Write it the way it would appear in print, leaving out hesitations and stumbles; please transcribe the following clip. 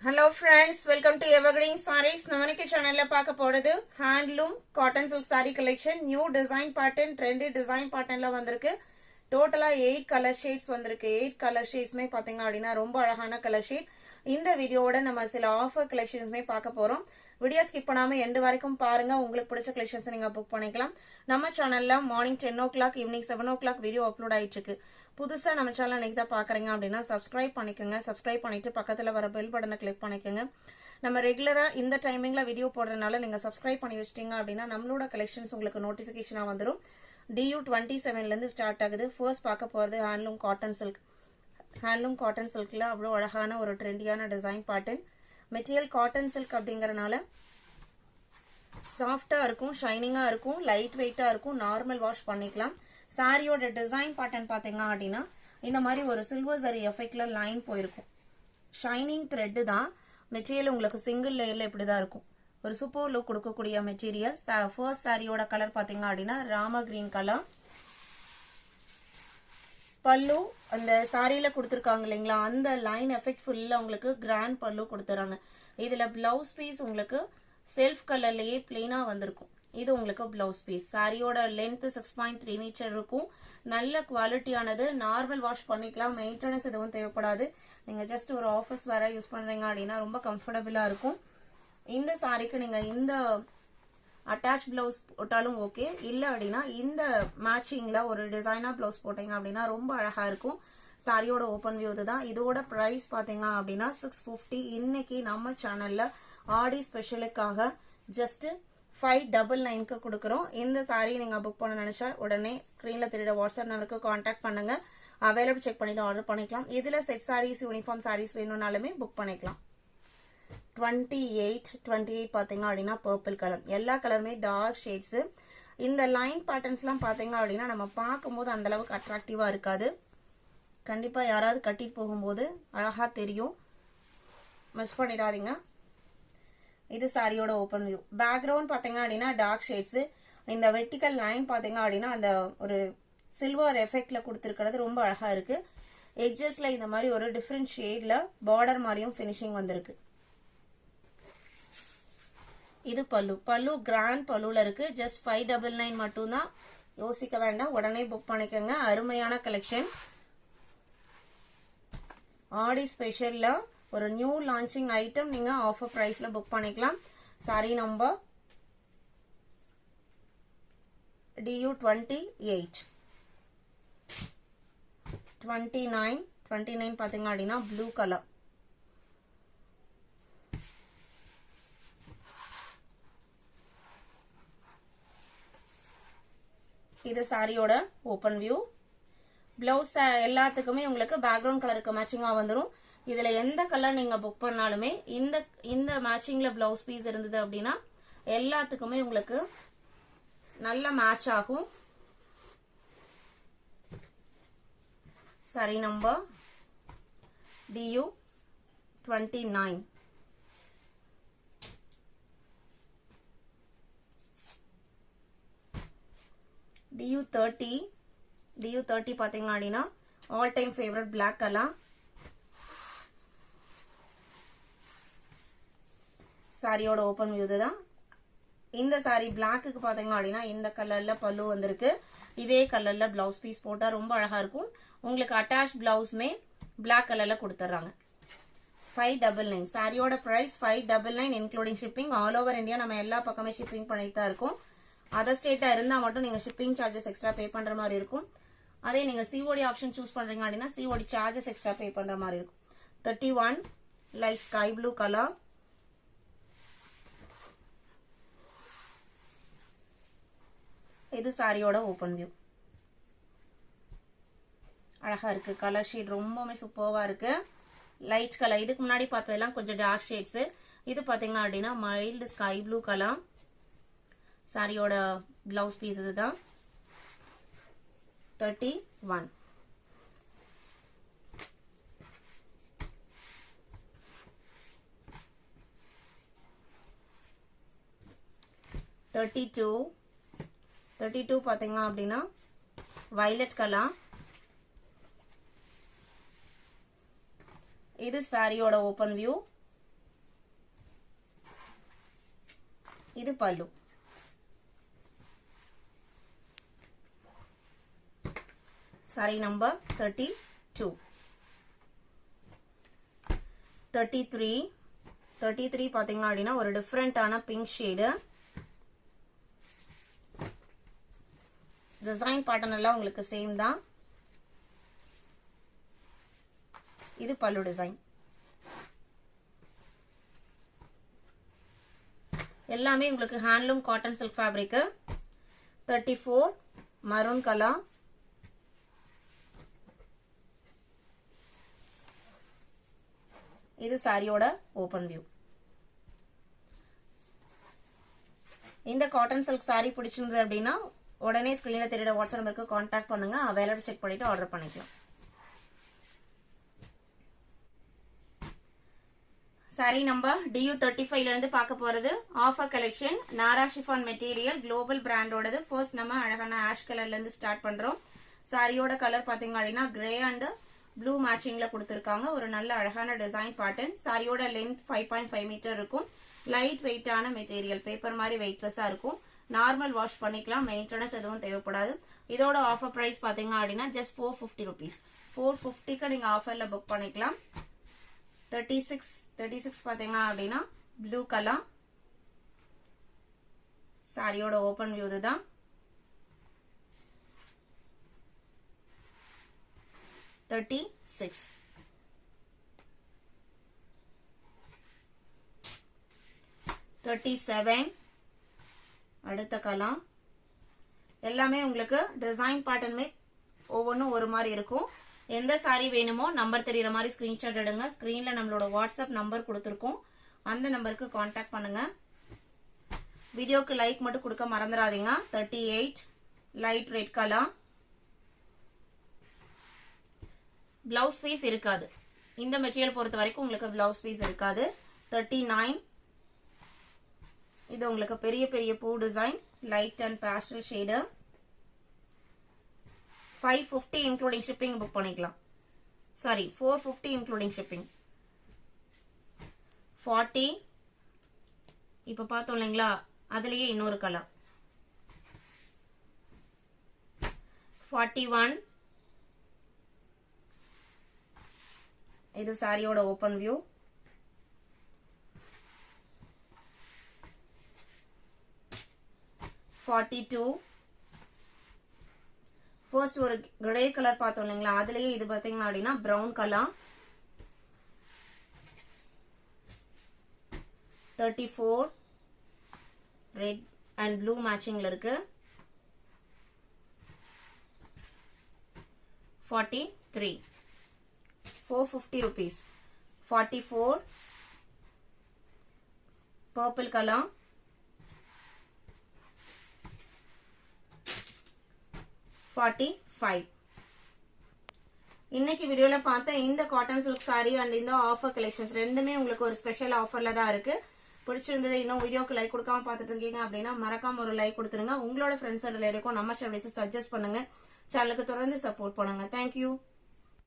Hello friends, welcome to Evergreen Sarees. Namaniki channel la paaka poradhu handloom cotton silk saree collection, new design pattern, trendy design pattern la vandirukku. Total 8 color shades vandirukku. 8 color shades me pathinga appadina romba alagana color shade. இந்த வீடியோவோட நம்ம சில offer கலெக்ஷன்ஸ்மே பார்க்க போறோம். Video skip பண்ணாம end வரைக்கும் பாருங்க. உங்களுக்கு பிடிச்ச கலெக்ஷன்ஸ் நீங்க புக் பண்ணிக்கலாம். நம்ம சேனல்ல morning 10 o'clock evening 7 o'clock video upload ஆயிட்டு இருக்கு. புதுசா நம்ம சேனல் இன்னைக்கு தான் பாக்குறீங்க அப்படின்னா சப்ஸ்கிரைப் பண்ணிக்கோங்க. சப்ஸ்கிரைப் பண்ணிட்டு பக்கத்துல வர பெல் பட்டனை கிளிக் பண்ணிக்கோங்க. நம்ம ரெகுலரா இந்த டைமிங்ல வீடியோ போடுறதுனால நீங்க சப்ஸ்கிரைப் பண்ணி வச்சிட்டீங்க அப்படின்னா நம்மளோட கலெக்ஷன்ஸ் உங்களுக்கு நோட்டிபிகேஷனா வந்துடும். DU 27ல இருந்து ஸ்டார்ட் ஆகுது. ஃபர்ஸ்ட் பார்க்க போறது handloom cotton silk. Handloom cotton சில்க்ல அவ்வளோ அழகான ஒரு ட்ரெண்டியான design pattern. Material cotton silk அப்படிங்கறனால சாஃப்டா இருக்கும், ஷைனிங்கா இருக்கும், லைட் வெயிட்டா இருக்கும், நார்மல் வாஷ் பண்ணிக்கலாம். சாரியோட டிசைன் பேட்டர்ன் பாத்தீங்க அப்படின்னா இந்த மாதிரி ஒரு சில்வர் சரி எஃபெக்ட்ல லைன் போயிருக்கும். ஷைனிங் த்ரெட் தான். மெட்டீரியல் உங்களுக்கு சிங்கிள் லேயர்ல இப்படிதான் இருக்கும். ஒரு சூப்பர் லுக் கொடுக்கக்கூடிய மெட்டீரியல். ஃபர்ஸ்ட் சாரியோட கலர் பாத்தீங்க அப்படின்னா ராமா கிரீன் கலர். பல்லு அந்த சாரியில கொடுத்துருக்காங்க இல்லைங்களா, அந்த லைன் எஃபெக்ட் ஃபுல்லா உங்களுக்கு கிராண்ட் பல்லு கொடுத்துறாங்க. இதுல பிளவுஸ் பீஸ் உங்களுக்கு செல்ஃப் கலர்லயே பிளெயினா வந்திருக்கும். இது உங்களுக்கு பிளவுஸ் பீஸ். சாரியோட லென்த் 6.3 மீட்டர் இருக்கும். நல்ல குவாலிட்டியானது. நார்மல் வாஷ் பண்ணிக்கலாம். மெயின்டெனன்ஸ் எதுவும் தேவைப்படாது. நீங்க ஜஸ்ட் ஒரு ஆஃபீஸ் வேற யூஸ் பண்றீங்க அப்படின்னா ரொம்ப கம்ஃபர்டபுளா இருக்கும். இந்த சாரிக்கு நீங்க இந்த அட்டாச் பிளவுஸ் போட்டாலும் ஓகே, இல்ல அப்படின்னா இந்த மேட்சிங்ல ஒரு டிசைனா பிளவுஸ் போட்டீங்க அப்படின்னா ரொம்ப அழகா இருக்கும். சாரியோட ஓபன் வியூ இதுதான். இதோட பிரைஸ் பாத்தீங்க அப்படின்னா 650. இன்னைக்கு நம்ம சேனல்ல ஆடி ஸ்பெஷலுக்காக ஜஸ்ட் 599க்கு கொடுக்குறோம். இந்த சாரி நீங்க புக் பண்ண நினைச்சா உடனே ஸ்கிரீன்ல தெரியுற வாட்ஸ்அப் நம்பருக்கு கான்டாக்ட் பண்ணுங்க. அவைலபிள் செக் பண்ணிட்டு ஆர்டர் பண்ணிக்கலாம். இதுல செட் சாரீஸ், யூனிஃபார்ம் சாரீஸ் வேணும்னாலுமே புக் பண்ணிக்கலாம். 28 பாத்தீங்க அப்படின்னா பர்பிள் கலர். எல்லா கலருமே டார்க் ஷேட்ஸ். இந்த லைன் பேட்டர்ன்ஸ்லாம் பாத்தீங்க அப்படின்னா நம்ம பார்க்கும்போது அந்த அளவுக்கு அட்ராக்டிவா இருக்காது. கண்டிப்பா யாராவது கட்டிட்டு போகும்போது அழகா தெரியும். மிஸ் பண்ணிடாதீங்க. இது சாரியோட ஓபன் வியூ. பேக்ரவுண்ட் பாத்தீங்க அப்படின்னா டார்க் ஷேட்ஸ். இந்த வெர்டிகல் லைன் பாத்தீங்க அப்படின்னா அந்த ஒரு சில்வர் எஃபெக்ட்ல கொடுத்துருக்கிறது ரொம்ப அழகா இருக்கு. எட்ஜஸ்ல இந்த மாதிரி ஒரு டிஃப்ரெண்ட் ஷேட்ல பார்டர் மாதிரியும் பினிஷிங் வந்திருக்கு. இது பல்லு. பல்லு கிராண்ட் பல்லுல இருக்கு. ஜஸ்ட் 599 மட்டும் தான். யோசிக்க வேண்டாம், உடனே புக் பண்ணிக்கோங்க. அருமையான கலெக்ஷன். ஆடி ஸ்பெஷல்ல ஒரு நியூ லான்ச்சிங் ஐட்டம் நீங்க ஆஃபர் பிரைஸ்ல புக் பண்ணிக்கலாம். Sorry number DU 28. 29 பாத்தீங்க அப்படின்னா ப்ளூ கலர். இது சாரியோட ஓபன் வியூ. பிளவுஸ் எல்லாத்துக்குமே உங்களுக்கு பேக்ரவுண்ட் கலருக்கு மேட்சிங்கா வந்துடும். இதுல எந்த கலர் நீங்க புக் பண்ணாலுமே இந்த மேட்சிங்ல பிளவுஸ் பீஸ் இருந்தது அப்படின்னா எல்லாத்துக்குமே உங்களுக்கு நல்ல மேட்ச் ஆகும். Sorry number DU 29. DU 30 பாத்தீங்க அப்படின்னா all time favourite black colour. சாரியோட ஓபன் வியூ தான். இந்த சாரி பிளாக்குக்கு பாத்தீங்க அப்படின்னா இந்த கலர்ல பல்லு வந்திருக்கு. இதே கலர்ல பிளவுஸ் பீஸ் போட்டா ரொம்ப அழகா இருக்கும். உங்களுக்கு அட்டாச் பிளவுஸ்மே பிளாக் கலர்ல கொடுத்துறாங்க. 599. சாரியோட price 599 including shipping. All over India நம்ம எல்லா பக்கமே ஷிப்பிங் பண்ணிட்டு தான் இருக்கோம். அதர் ஸ்டேட்டா இருந்தா மட்டும் நீங்க ஷிப்பிங் சார்ஜஸ் எக்ஸ்ட்ரா பே பண்ற மாதிரி இருக்கும். அதே நீங்க COD ஆப்ஷன் சூஸ் பண்றீங்க அப்படின்னா COD சார்ஜஸ் எக்ஸ்ட்ரா பே பண்ற மாதிரி இருக்கும். 31 லைட் ஸ்கை ப்ளூ கலர். இது சாரியோட ஓபன் வியூ. அழகா இருக்கு. கலர் ஷேட் ரொம்பவே சூப்பர்வா இருக்கு. Light colour. இதுக்கு முன்னாடி பார்த்ததெல்லாம் கொஞ்சம் டார்க் ஷேட்ஸ். இது பாத்தீங்க அப்படின்னா மைல்டு ஸ்கை ப்ளூ கலர். சாரியோட பிளவுஸ் பீஸ் இதுதான். 31. பாத்தீங்க அப்படின்னா வயலட் கலர். இது சாரியோட ஓபன் வியூ. இது பல்லு. saree number 32. 33 பாத்தீங்கன்னா அப்படின்னா ஒரு டிஃப்ரெண்டான பிங்க் ஷேடு. டிசைன் பேட்டர்ன் எல்லாம் உங்களுக்கு சேம் தான். இது பல்லு டிசைன். எல்லாமே உங்களுக்கு handloom cotton silk fabric. 34 maroon colour. இது சாரியோட ஓபன் வியூ. இந்த காட்டன் சில்க் சாரி பிடிச்சிருந்தது அப்படின்னா உடனே ஸ்கிரீன்ல தெரியுற வாட்ஸ்அப் நம்பருக்கு கான்டாக்ட் பண்ணுங்க. அவைலபிள் செக் பண்ணிட்டு ஆர்டர் பண்ணிக்கலாம். சாரி நம்பர் DU35 இருந்து பார்க்க போறது ஆஃபர் கலெக்ஷன். நாரா ஷிஃபான் மெட்டீரியல் குளோபல் பிராண்டோடது. ஃபர்ஸ்ட் நம்ம அழகான ஆஷ் கலர்ல இருந்து ஸ்டார்ட் பண்றோம். சாரியோட கலர் பாத்தீங்க அப்படின்னா கிரே அண்ட் ப்ளூ மேட்சிங்ல கொடுத்திருக்காங்க. ஒரு நல்ல அழகான டிசைன் பேட்டர்ன். சாரியோட லென்த் 5.5 மீட்டர் இருக்கும். லைட் வெயிட்டான மெட்டீரியல், பேப்பர் மாதிரி வெயிட்லெஸ்ஸா இருக்கும். நார்மல் வாஷ் பண்ணிக்கலாம், மெயின்டெனன்ஸ் எதுவும் தேவைப்படாது. இதோட ஆஃபர் பிரைஸ் பாத்தீங்க அப்படின்னா ஜஸ்ட் 450 rupees. 450க்கு நீங்க ஆஃபர்ல புக் பண்ணிக்கலாம். 36 பாத்தீங்க அப்படின்னா ப்ளூ கலர். சாரியோட ஓபன் வியூ இதுதான். அடுத்த கலர். எல்லாமே உங்களுக்கு டிசைன் பேட்டர்னுமே ஒவ்வொன்றும் ஒரு மாதிரி இருக்கும். எந்த சாரி வேணுமோ நம்பர் தெரியற மாதிரி ஸ்கிரீன்ஷாட் எடுங்க. ஸ்கிரீன்ல நம்மளோட வாட்ஸ்அப் நம்பர் கொடுத்துருக்கோம். அந்த நம்பருக்கு கான்டாக்ட் பண்ணுங்க. வீடியோக்கு லைக் மட்டும் கொடுக்க மறந்துடாதீங்க. 38 light red colour. Blouse piece இருக்காது. இந்த மெட்டீரியல் பொறுத்த வரைக்கும் உங்களுக்கு பிளவுஸ் பீஸ் இருக்காது. 39 இது உங்களுக்கு பெரிய பெரிய பூ design, light and pastel shade. 550 including shipping book பண்ணிக்கலாம். Sari 450 including shipping. 40 இப்ப பார்த்தோம் இல்லைங்களா, அதுலயே இன்னொரு கலர். 41 இது சாரியோட ஓபன் வியூ. 42 ஃபர்ஸ்ட் ஒரு கிரே கலர் பார்த்தோம் இல்லைங்களா, அதுலயே இது பாத்தீங்கன்னா அப்படின்னா brown colour. 34 red and blue மேட்சிங்ல இருக்கு. 43 450 rupees. 44 purple color. 45 இன்னைக்கு வீடியோல பார்த்த இந்த காட்டன் சில்க் சாரி அண்ட் இந்த ஆஃபர் கலெக்ஷன்ஸ் ரெண்டுமே உங்களுக்கு ஒரு ஸ்பெஷல் ஆஃபர்ல தான் இருக்கு. பிடிச்சிருந்தது இன்னும் வீடியோக்கு லைக் கொடுக்காம பார்த்துட்டு இருக்கீங்க அப்படின்னா மறக்காம ஒரு லைக் கொடுத்துருங்க. உங்களோட ஃப்ரெண்ட்ஸ் அண்ட் ரிலேட்டிவ்க்கும் நம்ம சர்வீஸ் சஜஸ்ட் பண்ணுங்க. சேனலுக்கு தொடர்ந்து சப்போர்ட் பண்ணுங்க. தேங்க்யூ.